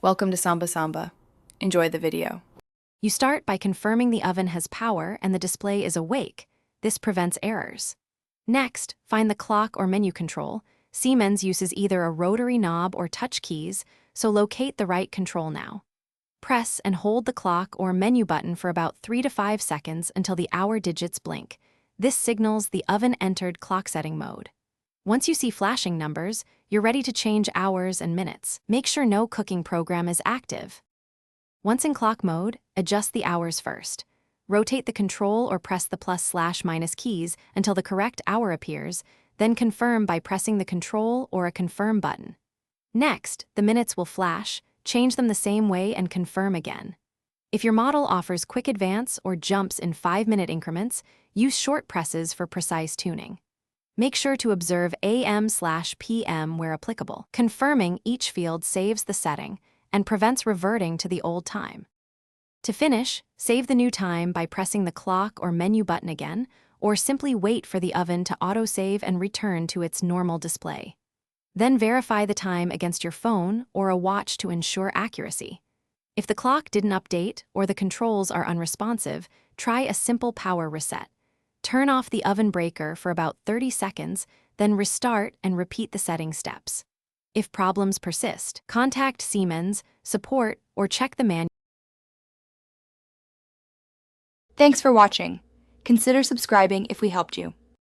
Welcome to Samba Samba. Enjoy the video. You start by confirming the oven has power and the display is awake. This prevents errors. Next, find the clock or menu control. Siemens uses either a rotary knob or touch keys, so locate the right control now. Press and hold the clock or menu button for about 3 to 5 seconds until the hour digits blink. This signals the oven entered clock setting mode. Once you see flashing numbers, you're ready to change hours and minutes. Make sure no cooking program is active. Once in clock mode, adjust the hours first. Rotate the control or press the +/- keys until the correct hour appears, then confirm by pressing the control or a confirm button. Next, the minutes will flash, change them the same way and confirm again. If your model offers quick advance or jumps in 5-minute increments, use short presses for precise tuning. Make sure to observe AM/PM where applicable. Confirming each field saves the setting and prevents reverting to the old time. To finish, save the new time by pressing the clock or menu button again, or simply wait for the oven to autosave and return to its normal display. Then verify the time against your phone or a watch to ensure accuracy. If the clock didn't update or the controls are unresponsive, try a simple power reset. Turn off the oven breaker for about 30 seconds, then restart and repeat the setting steps. If problems persist, contact Siemens, support, or check the manual. Thanks for watching. Consider subscribing if we helped you.